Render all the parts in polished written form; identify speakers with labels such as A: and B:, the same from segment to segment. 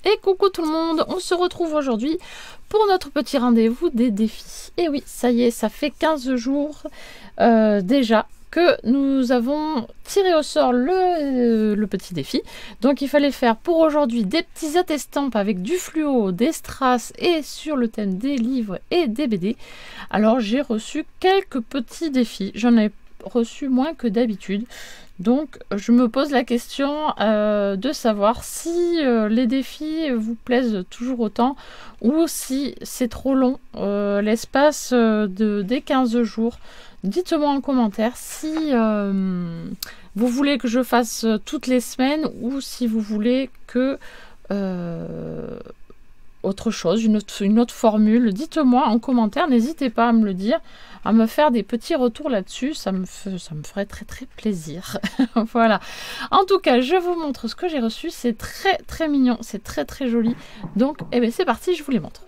A: Et coucou tout le monde, on se retrouve aujourd'hui pour notre petit rendez-vous des défis. Et oui, ça y est, ça fait 15 jours déjà que nous avons tiré au sort le petit défi. Donc il fallait faire pour aujourd'hui des petits attestampes avec du fluo, des strass et sur le thème des livres et des BD. Alors j'ai reçu quelques petits défis, j'en ai reçu moins que d'habitude. Donc je me pose la question de savoir si les défis vous plaisent toujours autant ou si c'est trop long l'espace des 15 jours. Dites-moi en commentaire si vous voulez que je fasse toutes les semaines ou si vous voulez que autre chose, une autre formule. Dites-moi en commentaire, n'hésitez pas à me le dire, à me faire des petits retours là-dessus, ça me ferait très très plaisir. Voilà. En tout cas, je vous montre ce que j'ai reçu, c'est très très mignon, c'est très très joli. Donc, eh bien, c'est parti, je vous les montre.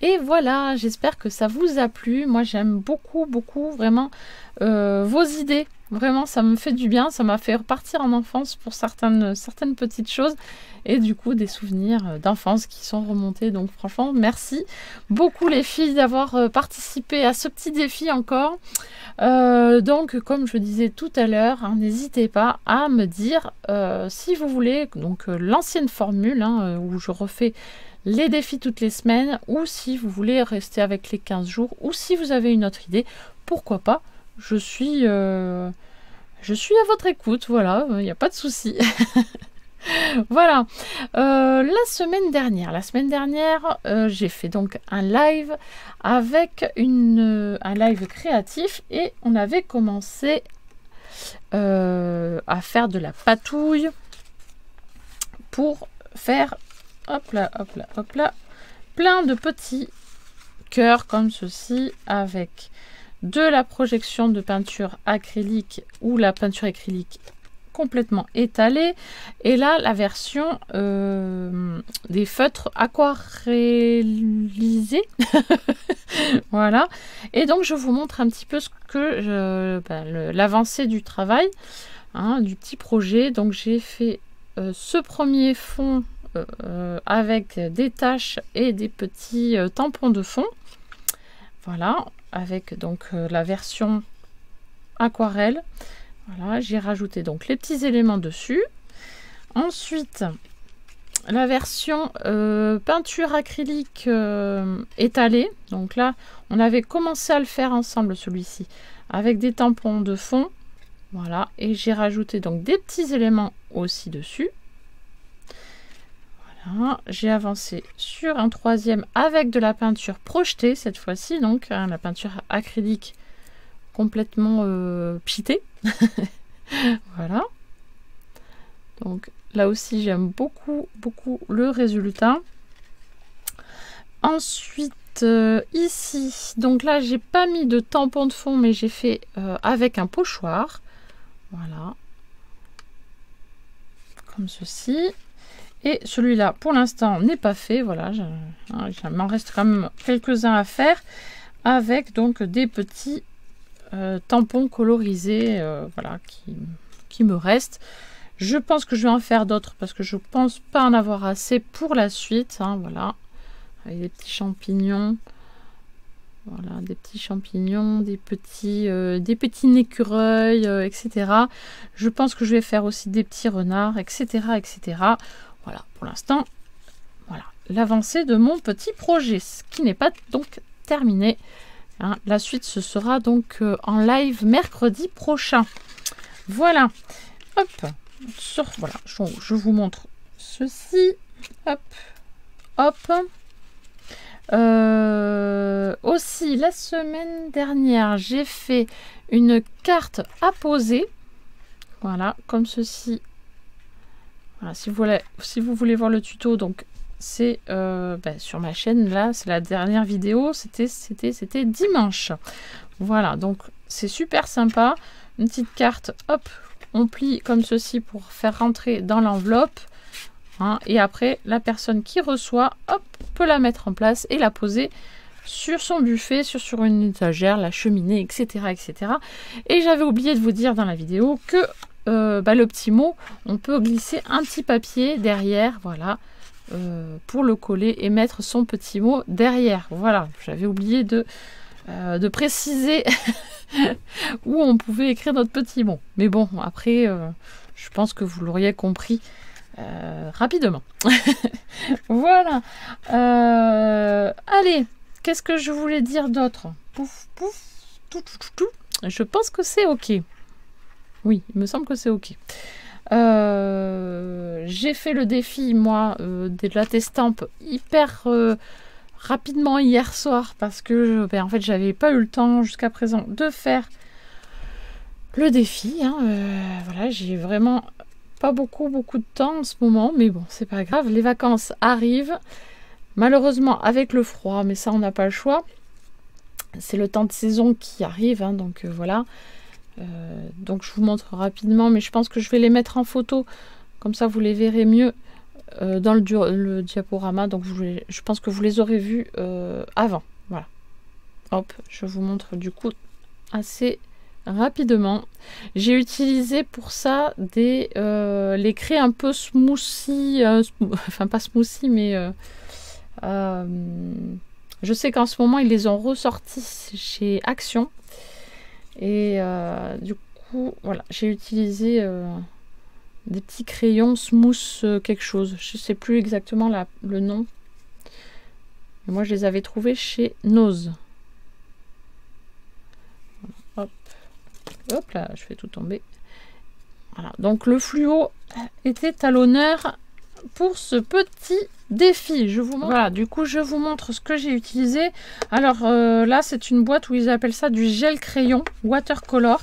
A: Et voilà, j'espère que ça vous a plu. Moi, j'aime beaucoup, vraiment vos idées. Vraiment, ça me fait du bien. Ça m'a fait repartir en enfance pour certaines petites choses. Et du coup, des souvenirs d'enfance qui sont remontés. Donc franchement, merci beaucoup les filles d'avoir participé à ce petit défi encore. Donc, comme je disais tout à l'heure, hein, n'hésitez pas à me dire si vous voulez donc l'ancienne formule où je refais les défis toutes les semaines, ou si vous voulez rester avec les 15 jours, ou si vous avez une autre idée, pourquoi pas, je suis à votre écoute, voilà, il n'y a pas de souci. Voilà, la semaine dernière, j'ai fait donc un live avec un live créatif, et on avait commencé à faire de la patouille pour faire hop là, plein de petits cœurs comme ceci avec de la projection de peinture acrylique ou la peinture acrylique complètement étalée, et là la version des feutres aquarellisés. Voilà, et donc je vous montre un petit peu ce que l'avancée du travail, hein, du petit projet. Donc j'ai fait ce premier fond avec des taches et des petits tampons de fond, voilà, avec donc la version aquarelle. Voilà, j'ai rajouté donc les petits éléments dessus. Ensuite, la version peinture acrylique étalée. Donc là, on avait commencé à le faire ensemble, celui-ci, avec des tampons de fond. Voilà, et j'ai rajouté donc des petits éléments aussi dessus. Voilà, j'ai avancé sur un troisième avec de la peinture projetée cette fois-ci, donc hein, la peinture acrylique complètement pitée. Voilà. Donc là aussi j'aime beaucoup le résultat. Ensuite ici, donc là j'ai pas mis de tampon de fond, mais j'ai fait avec un pochoir. Voilà. Comme ceci. Et celui-là, pour l'instant, n'est pas fait. Voilà, il m'en reste quand même quelques-uns à faire. Avec donc des petits tampons colorisés voilà, qui me restent. Je pense que je vais en faire d'autres parce que je pense pas en avoir assez pour la suite. Hein, voilà, avec des petits champignons. Voilà, des petits champignons, des petits écureuils, etc. Je pense que je vais faire aussi des petits renards, etc. etc. Voilà, pour l'instant, voilà l'avancée de mon petit projet, ce qui n'est pas donc terminé. Hein, la suite, ce sera donc en live mercredi prochain. Voilà. Hop. Voilà, je vous montre ceci. Hop. Hop. Aussi, la semaine dernière, j'ai fait une carte à poser. Voilà, comme ceci. Voilà, si vous voulez voir le tuto, donc c'est sur ma chaîne, là, c'est la dernière vidéo, c'était dimanche. Voilà, donc c'est super sympa. Une petite carte, hop, on plie comme ceci pour faire rentrer dans l'enveloppe. Hein, et après, la personne qui reçoit, hop, peut la mettre en place et la poser sur son buffet, sur une étagère, la cheminée, etc. etc. Et j'avais oublié de vous dire dans la vidéo que le petit mot, on peut glisser un petit papier derrière, voilà, pour le coller et mettre son petit mot derrière. Voilà, j'avais oublié de préciser où on pouvait écrire notre petit mot. Mais bon, après, je pense que vous l'auriez compris rapidement. Voilà. Allez, qu'est-ce que je voulais dire d'autre? Pouf, pouf, tout. Je pense que c'est ok. Oui, il me semble que c'est ok. J'ai fait le défi, moi, de la Testamp hyper rapidement hier soir parce que en fait, j'avais pas eu le temps jusqu'à présent de faire le défi. Hein. Voilà, j'ai vraiment pas beaucoup de temps en ce moment, mais bon, c'est pas grave. Les vacances arrivent, malheureusement avec le froid, mais ça, on n'a pas le choix. C'est le temps de saison qui arrive, hein, donc voilà. Donc je vous montre rapidement, mais je pense que je vais les mettre en photo, comme ça vous les verrez mieux dans le diaporama. Donc je pense que vous les aurez vus avant. Voilà. Hop, je vous montre du coup assez rapidement. J'ai utilisé pour ça les craies un peu smoothie, enfin pas smoothie, mais je sais qu'en ce moment ils les ont ressortis chez Action. Et du coup, voilà, j'ai utilisé des petits crayons smooth quelque chose. Je ne sais plus exactement le nom. Mais moi, je les avais trouvés chez Nose. Hop. Hop là, je fais tout tomber. Voilà, donc le fluo était à l'honneur pour ce petit défi. Je vous montre. Voilà, du coup, je vous montre ce que j'ai utilisé. Alors là, c'est une boîte où ils appellent ça du gel crayon watercolor.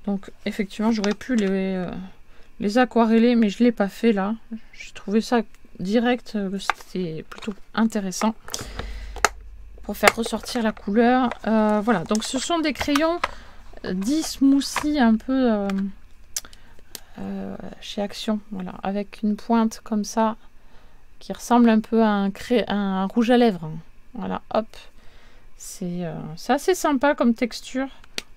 A: Donc, effectivement, j'aurais pu les aquareller, mais je ne l'ai pas fait là. J'ai trouvé ça direct, c'était plutôt intéressant pour faire ressortir la couleur. Voilà, donc ce sont des crayons dits smoothie un peu chez Action. Voilà, avec une pointe comme ça qui ressemble un peu à un rouge à lèvres. Voilà, hop. C'est assez sympa comme texture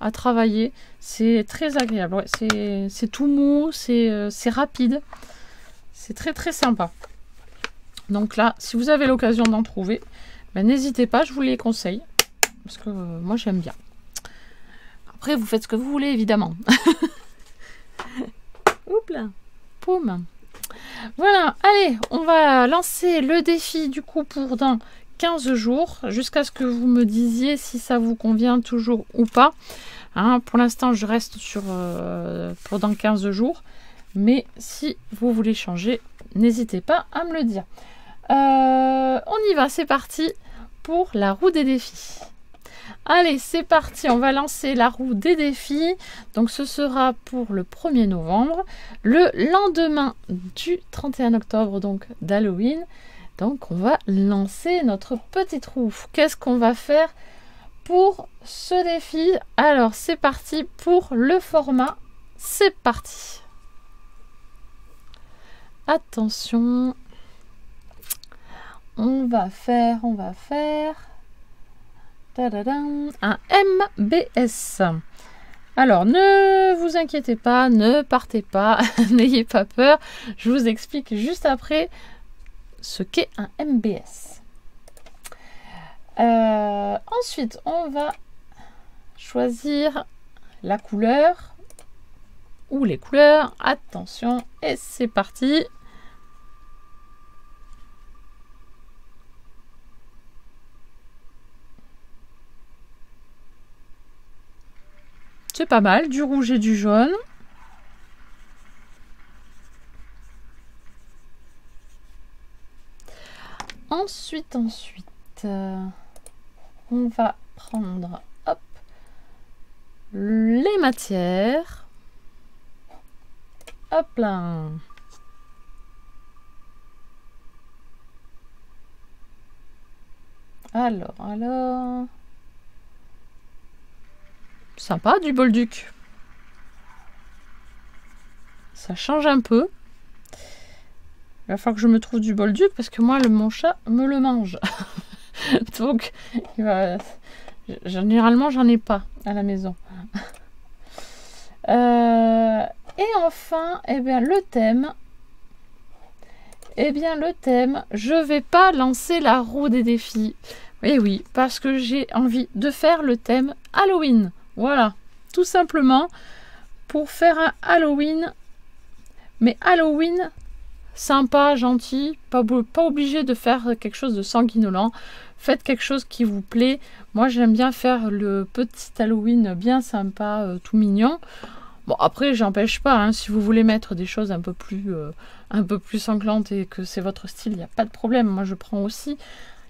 A: à travailler. C'est très agréable. Ouais, c'est tout mou, c'est rapide. C'est très sympa. Donc là, si vous avez l'occasion d'en trouver, ben, n'hésitez pas, je vous les conseille. Parce que moi, j'aime bien. Après, vous faites ce que vous voulez, évidemment. Oups là. Poum. Voilà, allez, on va lancer le défi du coup pour dans 15 jours, jusqu'à ce que vous me disiez si ça vous convient toujours ou pas. Hein, pour l'instant, je reste sur pour dans 15 jours, mais si vous voulez changer, n'hésitez pas à me le dire. On y va, c'est parti pour la roue des défis. Allez, c'est parti, on va lancer la roue des défis. Donc ce sera pour le 1er novembre, le lendemain du 31 octobre, donc d'Halloween. Donc on va lancer notre petite roue. Qu'est-ce qu'on va faire pour ce défi? Alors c'est parti pour le format. C'est parti. Attention. On va faire un MBS. Alors, ne vous inquiétez pas, ne partez pas, n'ayez pas peur. Je vous explique juste après ce qu'est un MBS. Ensuite, on va choisir la couleur ou les couleurs. Attention, et c'est parti. C'est pas mal, du rouge et du jaune. Ensuite, on va prendre hop, les matières. Hop là. Alors. Sympa du bolduc. Ça change un peu. Il va falloir que je me trouve du bolduc parce que moi, mon chat me le mange. Donc, généralement, j'en ai pas à la maison. Et enfin, le thème. Le thème, je vais pas lancer la roue des défis. Et oui, parce que j'ai envie de faire le thème Halloween. Voilà, tout simplement pour faire un Halloween, mais Halloween sympa, gentil, pas obligé de faire quelque chose de sanguinolent. Faites quelque chose qui vous plaît. Moi, j'aime bien faire le petit Halloween bien sympa, tout mignon. Bon, après, j'empêche pas, hein, si vous voulez mettre des choses un peu plus sanglantes et que c'est votre style, il n'y a pas de problème. Moi, je prends aussi,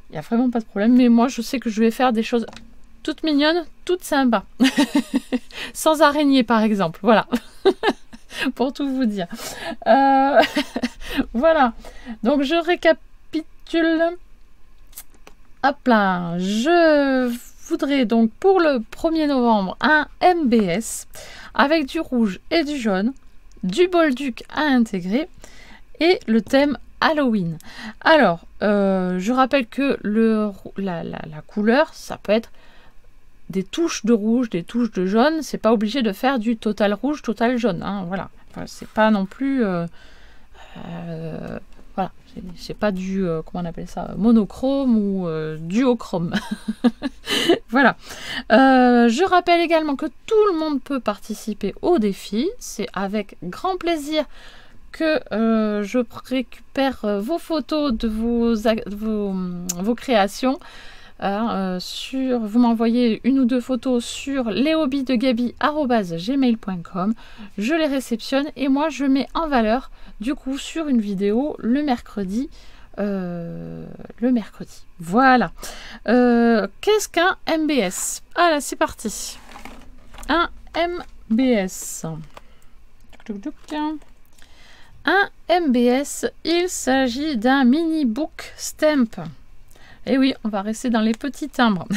A: il n'y a vraiment pas de problème. Mais moi, je sais que je vais faire des choses toute mignonne, toute sympa. Sans araignée, par exemple. Voilà. Pour tout vous dire. Voilà. Donc, je récapitule. Hop là. Je voudrais donc pour le 1er novembre un MBS avec du rouge et du jaune, du bolduc à intégrer et le thème Halloween. Alors, je rappelle que la couleur, ça peut être des touches de rouge, des touches de jaune. C'est pas obligé de faire du total rouge, total jaune. Hein, voilà. Enfin, c'est pas non plus... voilà. C'est pas du... comment on appelle ça? Monochrome ou duochrome. Voilà. Je rappelle également que tout le monde peut participer au défi. C'est avec grand plaisir que je récupère vos photos de vos créations. Vous m'envoyez une ou deux photos sur leshobbiesdegaby@gmail.com. Je les réceptionne et moi je mets en valeur du coup sur une vidéo le mercredi. Voilà. Qu'est-ce qu'un MBS? Allez, c'est parti. Un MBS. Un MBS, il s'agit d'un mini book stamp. Et oui, on va rester dans les petits timbres.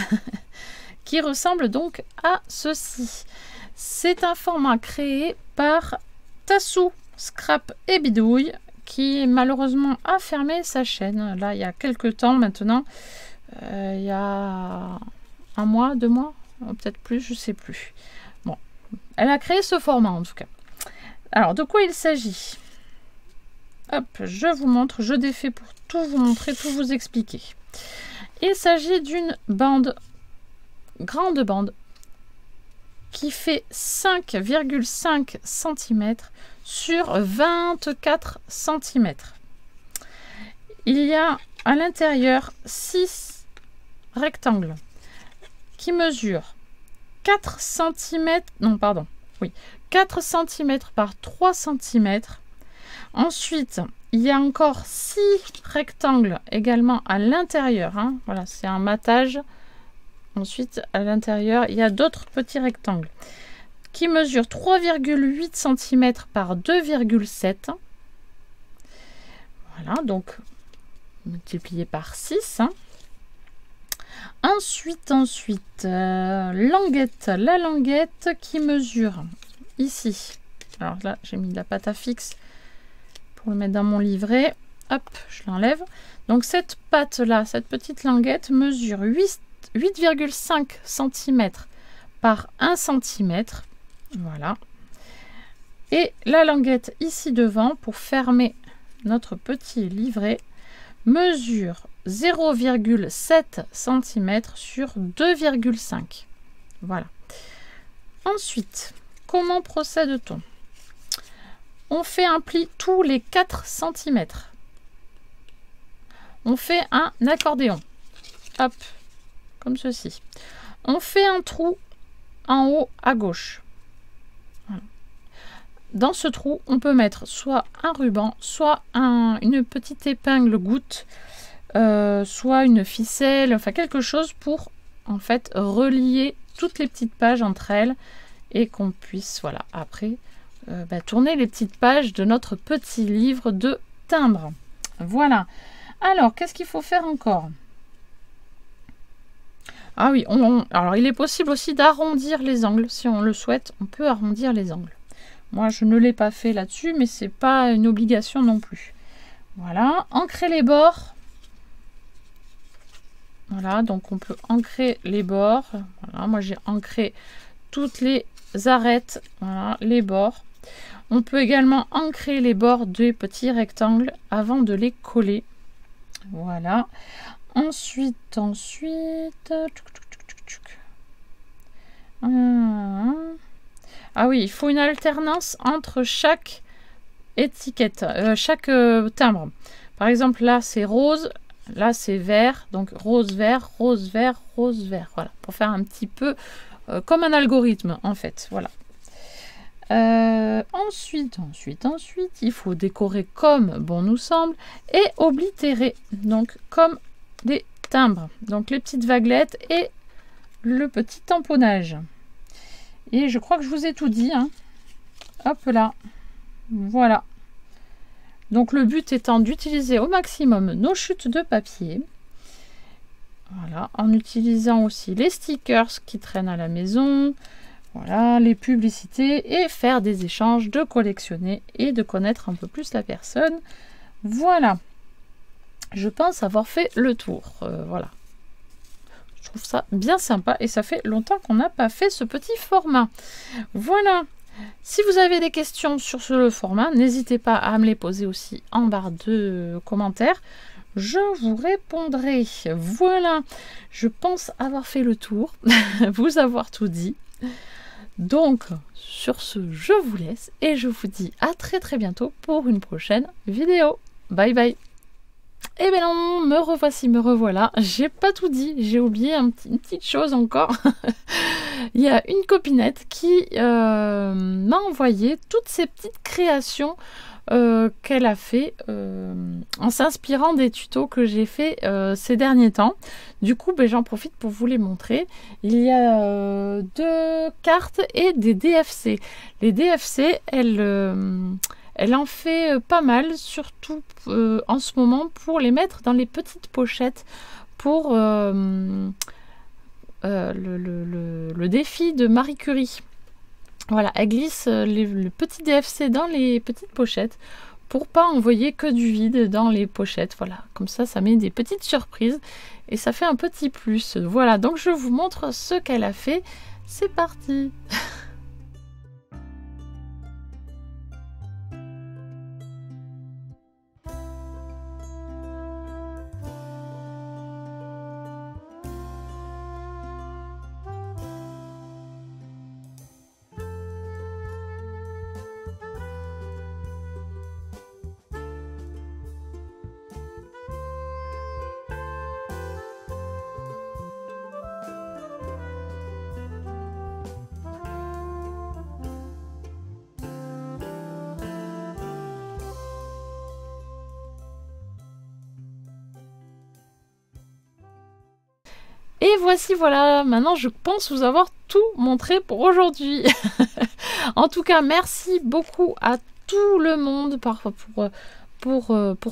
A: Qui ressemble donc à ceci. C'est un format créé par Tassou, Scrap et Bidouille, qui malheureusement a fermé sa chaîne. Là, il y a quelques temps maintenant. Il y a 1 mois, 2 mois, peut-être plus, je ne sais plus. Bon, elle a créé ce format en tout cas. Alors, de quoi il s'agit? Hop, je vous montre, je défais pour tout vous montrer, tout vous expliquer. Il s'agit d'une grande bande, qui fait 5,5 cm sur 24 cm. Il y a à l'intérieur 6 rectangles qui mesurent 4 cm, non pardon, oui, 4 cm par 3 cm. Ensuite, il y a encore 6 rectangles également à l'intérieur. Hein. Voilà, c'est un matage. Ensuite, à l'intérieur, il y a d'autres petits rectangles qui mesurent 3,8 cm par 2,7. Voilà, donc multiplié par 6. Hein. Ensuite, languette. La languette qui mesure ici. Alors là, j'ai mis de la pâte à fixe pour le mettre dans mon livret. Hop, je l'enlève. Donc cette pâte-là, cette petite languette mesure 8,5 cm par 1 cm. Voilà. Et la languette ici devant, pour fermer notre petit livret, mesure 0,7 cm sur 2,5. Voilà. Ensuite, comment procède-t-on? On fait un pli tous les 4 cm. On fait un accordéon. Hop, comme ceci. On fait un trou en haut à gauche. Voilà. Dans ce trou, on peut mettre soit un ruban, soit une petite épingle goutte, soit une ficelle, enfin quelque chose pour en fait relier toutes les petites pages entre elles et qu'on puisse, voilà, après tourner les petites pages de notre petit livre de timbre. Voilà. Alors, qu'est-ce qu'il faut faire encore? Ah oui, alors il est possible aussi d'arrondir les angles. Si on le souhaite, on peut arrondir les angles. Moi, je ne l'ai pas fait là-dessus, mais c'est pas une obligation non plus. Voilà, ancrer les bords. Voilà, donc on peut ancrer les bords. Voilà, moi j'ai ancré toutes les arêtes, voilà, les bords. On peut également ancrer les bords des petits rectangles avant de les coller. Voilà. Ensuite. Ah oui, il faut une alternance entre chaque étiquette, chaque timbre. Par exemple, là c'est rose, là c'est vert, donc rose, vert, rose, vert, rose, vert. Voilà, pour faire un petit peu comme un algorithme en fait. Voilà. Ensuite, il faut décorer comme bon nous semble et oblitérer, donc comme des timbres. Donc les petites vaguelettes et le petit tamponnage. Et je crois que je vous ai tout dit. Hein. Hop là. Voilà. Donc le but étant d'utiliser au maximum nos chutes de papier. Voilà. En utilisant aussi les stickers qui traînent à la maison. Voilà, les publicités et faire des échanges, de collectionner et de connaître un peu plus la personne. Voilà. Je pense avoir fait le tour. Voilà. Je trouve ça bien sympa et ça fait longtemps qu'on n'a pas fait ce petit format. Voilà. Si vous avez des questions sur ce format, n'hésitez pas à me les poser aussi en barre de commentaires. Je vous répondrai. Voilà. Je pense avoir fait le tour, vous avoir tout dit. Donc, sur ce, je vous laisse et je vous dis à très bientôt pour une prochaine vidéo. Bye bye. Eh ben non, me revoici, me revoilà. J'ai pas tout dit, j'ai oublié une petite chose encore. Il y a une copinette qui m'a envoyé toutes ces petites créations qu'elle a fait en s'inspirant des tutos que j'ai fait ces derniers temps. Du coup, j'en profite pour vous les montrer. Il y a 2 cartes et des DFC. Les DFC, elle en fait pas mal, surtout en ce moment, pour les mettre dans les petites pochettes pour le défi de Marie Curie. Voilà, elle glisse le petit DFC dans les petites pochettes pour pas envoyer que du vide dans les pochettes. Voilà, comme ça met des petites surprises et ça fait un petit plus. Voilà, donc je vous montre ce qu'elle a fait. C'est parti. Et voici, voilà, maintenant je pense vous avoir tout montré pour aujourd'hui. En tout cas, merci beaucoup à tout le monde pour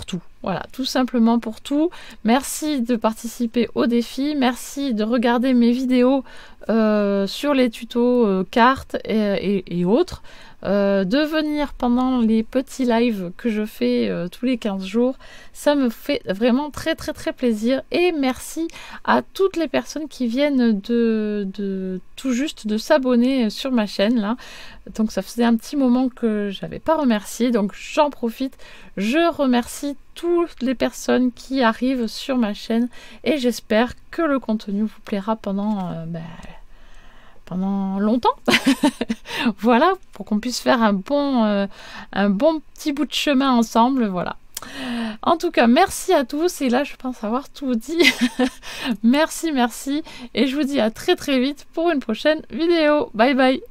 A: tout. Voilà, tout simplement pour tout. Merci de participer au défi. Merci de regarder mes vidéos sur les tutos cartes et autres. De venir pendant les petits lives que je fais tous les 15 jours. Ça me fait vraiment très plaisir. Et merci à toutes les personnes qui viennent tout juste de s'abonner sur ma chaîne là. Donc ça faisait un petit moment que j'avais pas remercié, donc j'en profite. Je remercie toutes les personnes qui arrivent sur ma chaîne et j'espère que le contenu vous plaira pendant longtemps. Voilà, pour qu'on puisse faire un bon petit bout de chemin ensemble. Voilà. En tout cas, merci à tous. Et là, je pense avoir tout dit. Merci. Et je vous dis à très vite pour une prochaine vidéo. Bye bye.